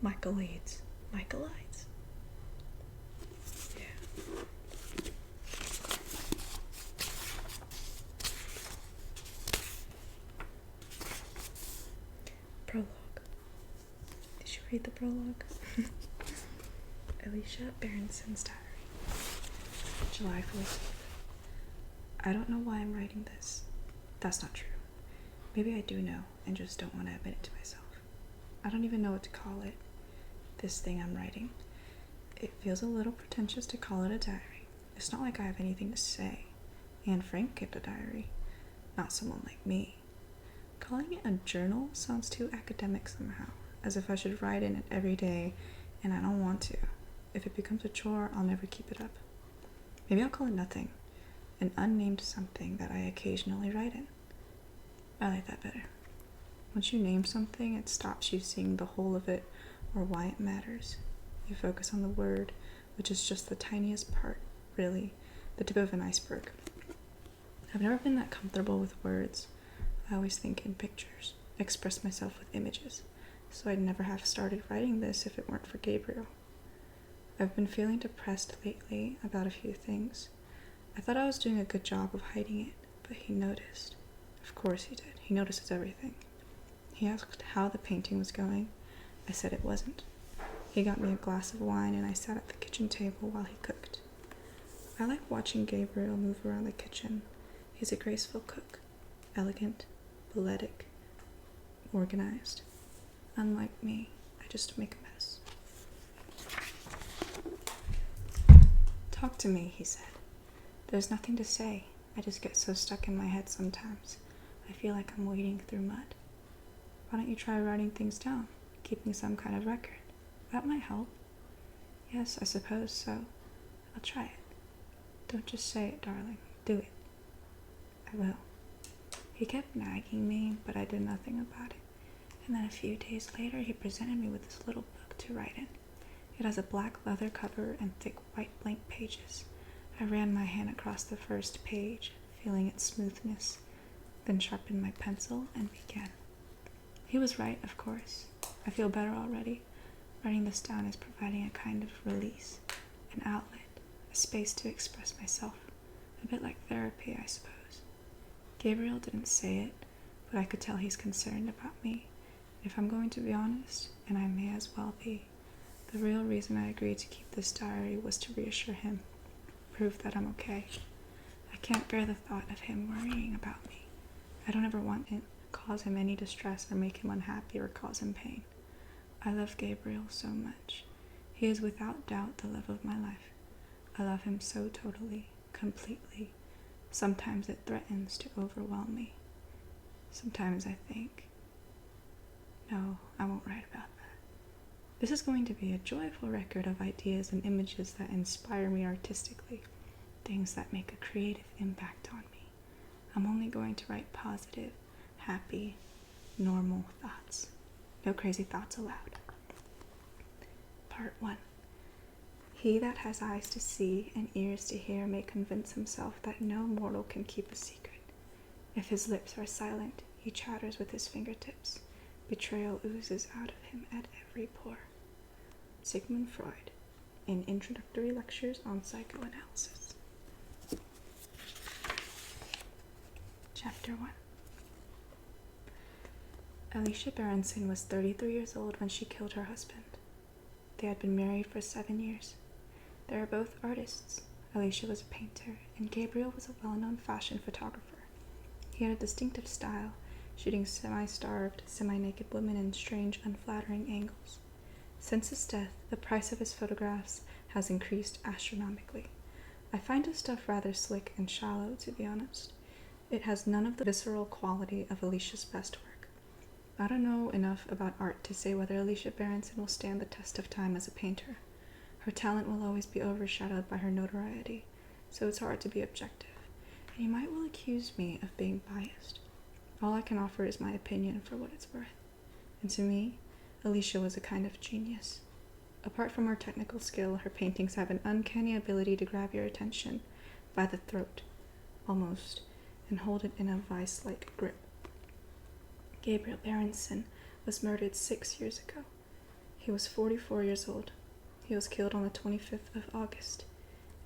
Michaelides. Michaelides. Yeah. Prologue. Did you read the prologue? Alicia Berenson's diary. July 14th. I don't know why I'm writing this. That's not true. Maybe I do know and just don't want to admit it to myself. I don't even know what to call it. This thing I'm writing. It feels a little pretentious to call it a diary. It's not like I have anything to say. Anne Frank kept a diary. Not someone like me. Calling it a journal sounds too academic somehow, as if I should write in it every day, and I don't want to. If it becomes a chore, I'll never keep it up. Maybe I'll call it nothing. An unnamed something that I occasionally write in. I like that better. Once you name something, it stops you seeing the whole of it or why it matters. You focus on the word, which is just the tiniest part, really, the tip of an iceberg. I've never been that comfortable with words. I always think in pictures, express myself with images, so I'd never have started writing this if it weren't for Gabriel. I've been feeling depressed lately about a few things. I thought I was doing a good job of hiding it, but he noticed. Of course he did. He notices everything. He asked how the painting was going. I said it wasn't. He got me a glass of wine and I sat at the kitchen table while he cooked. I like watching Gabriel move around the kitchen. He's a graceful cook. Elegant, balletic, organized. Unlike me, I just make a mess. Talk to me, he said. There's nothing to say. I just get so stuck in my head sometimes. I feel like I'm wading through mud. Why don't you try writing things down, keeping some kind of record? That might help. Yes, I suppose so. I'll try it. Don't just say it, darling. Do it. I will. He kept nagging me, but I did nothing about it. And then a few days later, he presented me with this little book to write in. It has a black leather cover and thick white blank pages. I ran my hand across the first page, feeling its smoothness, then sharpened my pencil and began. He was right, of course. I feel better already. Writing this down is providing a kind of release, an outlet, a space to express myself. A bit like therapy, I suppose. Gabriel didn't say it, but I could tell he's concerned about me. If I'm going to be honest, and I may as well be, the real reason I agreed to keep this diary was to reassure him, prove that I'm okay. I can't bear the thought of him worrying about me. I don't ever want to cause him any distress or make him unhappy or cause him pain. I love Gabriel so much. He is without doubt the love of my life. I love him so totally, completely. Sometimes it threatens to overwhelm me. Sometimes I think, no, I won't write about that. This is going to be a joyful record of ideas and images that inspire me artistically, things that make a creative impact on me. I'm only going to write positive, happy, normal thoughts. No crazy thoughts allowed. Part 1. He that has eyes to see and ears to hear may convince himself that no mortal can keep a secret. If his lips are silent, he chatters with his fingertips. Betrayal oozes out of him at every pore. Sigmund Freud, in Introductory Lectures on Psychoanalysis. Chapter 1. Alicia Berenson was 33 years old when she killed her husband. They had been married for 7 years. They were both artists. Alicia was a painter, and Gabriel was a well-known fashion photographer. He had a distinctive style, shooting semi-starved, semi-naked women in strange, unflattering angles. Since his death, the price of his photographs has increased astronomically. I find his stuff rather slick and shallow, to be honest. It has none of the visceral quality of Alicia's best work. I don't know enough about art to say whether Alicia Berenson will stand the test of time as a painter. Her talent will always be overshadowed by her notoriety, so it's hard to be objective, and you might well accuse me of being biased. All I can offer is my opinion for what it's worth, and to me, Alicia was a kind of genius. Apart from her technical skill, her paintings have an uncanny ability to grab your attention by the throat, almost, and hold it in a vice-like grip. Gabriel Berenson was murdered 6 years ago. He was 44 years old. He was killed on the 25th of August.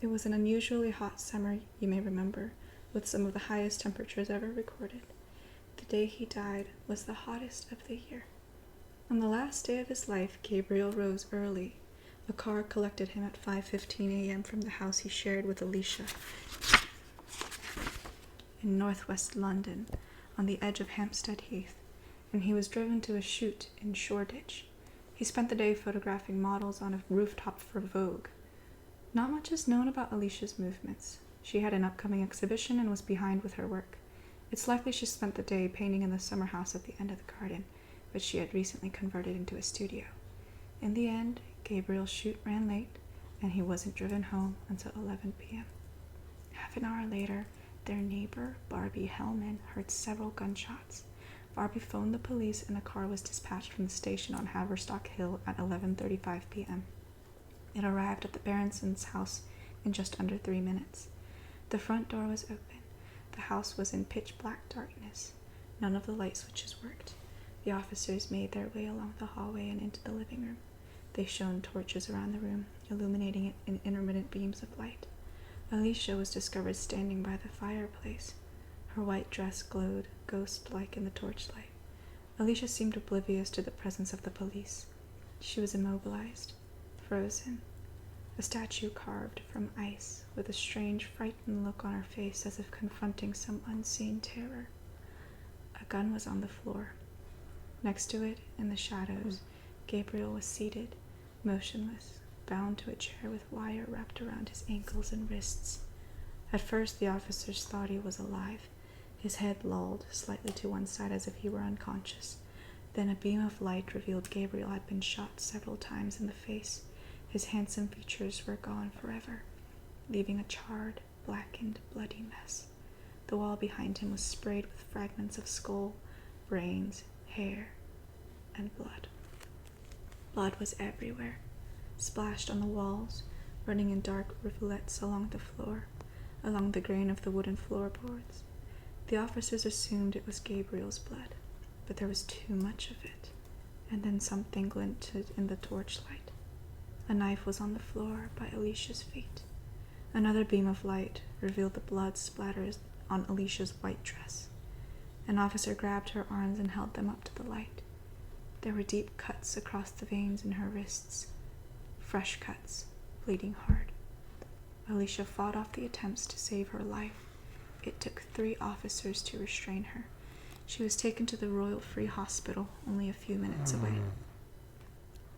It was an unusually hot summer, you may remember, with some of the highest temperatures ever recorded. The day he died was the hottest of the year. On the last day of his life, Gabriel rose early. A car collected him at 5:15 a.m. from the house he shared with Alicia in northwest London, on the edge of Hampstead Heath, and he was driven to a shoot in Shoreditch. He spent the day photographing models on a rooftop for Vogue. Not much is known about Alicia's movements. She had an upcoming exhibition and was behind with her work. It's likely she spent the day painting in the summer house at the end of the garden, which she had recently converted into a studio. In the end, Gabriel's shoot ran late, and he wasn't driven home until 11 p.m. Half an hour later, their neighbor, Barbie Hellman, heard several gunshots. Barbie phoned the police, and a car was dispatched from the station on Haverstock Hill at 11:35 p.m. It arrived at the Berensons' house in just under 3 minutes. The front door was open. The house was in pitch-black darkness. None of the light switches worked. The officers made their way along the hallway and into the living room. They shone torches around the room, illuminating it in intermittent beams of light. Alicia was discovered standing by the fireplace. Her white dress glowed, ghost-like in the torchlight. Alicia seemed oblivious to the presence of the police. She was immobilized, frozen, a statue carved from ice, with a strange, frightened look on her face as if confronting some unseen terror. A gun was on the floor. Next to it, in the shadows, Gabriel was seated, motionless, bound to a chair with wire wrapped around his ankles and wrists. At first, the officers thought he was alive. His head lolled slightly to one side as if he were unconscious. Then a beam of light revealed Gabriel had been shot several times in the face. His handsome features were gone forever, leaving a charred, blackened, bloody mess. The wall behind him was sprayed with fragments of skull, brains, hair, and blood. Blood was everywhere, splashed on the walls, running in dark rivulets along the floor, along the grain of the wooden floorboards. The officers assumed it was Gabriel's blood, but there was too much of it, and then something glinted in the torchlight. A knife was on the floor by Alicia's feet. Another beam of light revealed the blood splatters on Alicia's white dress. An officer grabbed her arms and held them up to the light. There were deep cuts across the veins in her wrists, fresh cuts, bleeding hard. Alicia fought off the attempts to save her life. It took 3 officers to restrain her. She was taken to the Royal Free Hospital, only a few minutes away.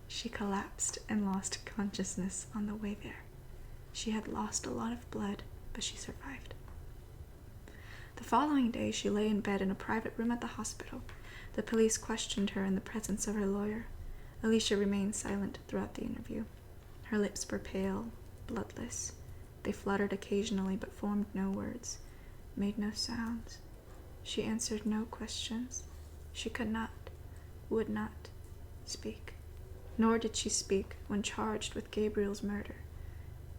She collapsed and lost consciousness on the way there. She had lost a lot of blood, but she survived. The following day, she lay in bed in a private room at the hospital. The police questioned her in the presence of her lawyer. Alicia remained silent throughout the interview. Her lips were pale, bloodless. They fluttered occasionally but formed no words, made no sounds. She answered no questions. She could not, would not, speak. Nor did she speak when charged with Gabriel's murder.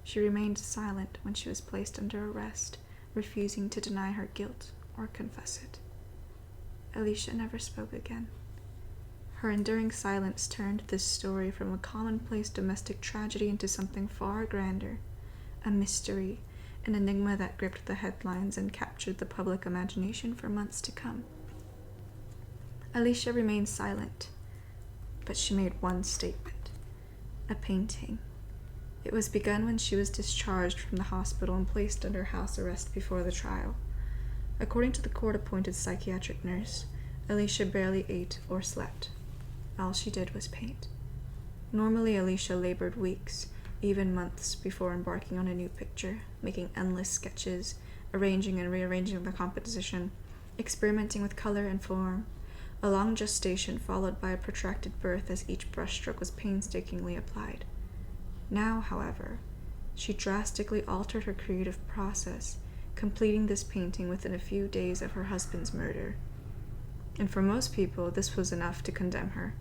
She remained silent when she was placed under arrest, refusing to deny her guilt or confess it. Alicia never spoke again. Her enduring silence turned this story from a commonplace domestic tragedy into something far grander, a mystery, an enigma that gripped the headlines and captured the public imagination for months to come. Alicia remained silent, but she made one statement, a painting. It was begun when she was discharged from the hospital and placed under house arrest before the trial. According to the court-appointed psychiatric nurse, Alicia barely ate or slept. All she did was paint. Normally, Alicia labored weeks, even months, before embarking on a new picture, making endless sketches, arranging and rearranging the composition, experimenting with color and form. A long gestation followed by a protracted birth as each brushstroke was painstakingly applied. Now, however, she drastically altered her creative process, completing this painting within a few days of her husband's murder. And for most people, this was enough to condemn her.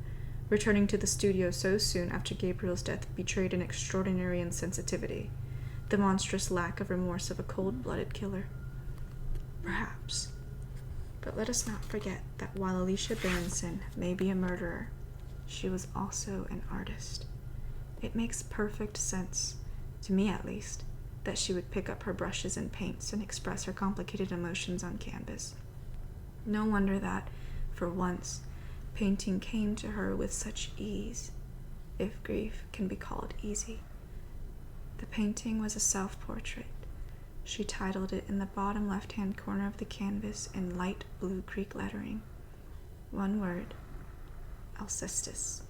Returning to the studio so soon after Gabriel's death betrayed an extraordinary insensitivity, the monstrous lack of remorse of a cold-blooded killer. Perhaps. But let us not forget that while Alicia Berenson may be a murderer, she was also an artist. It makes perfect sense, to me at least, that she would pick up her brushes and paints and express her complicated emotions on canvas. No wonder that, for once, painting came to her with such ease, if grief can be called easy. The painting was a self-portrait. She titled it in the bottom left-hand corner of the canvas in light blue Greek lettering. One word, Alcestis.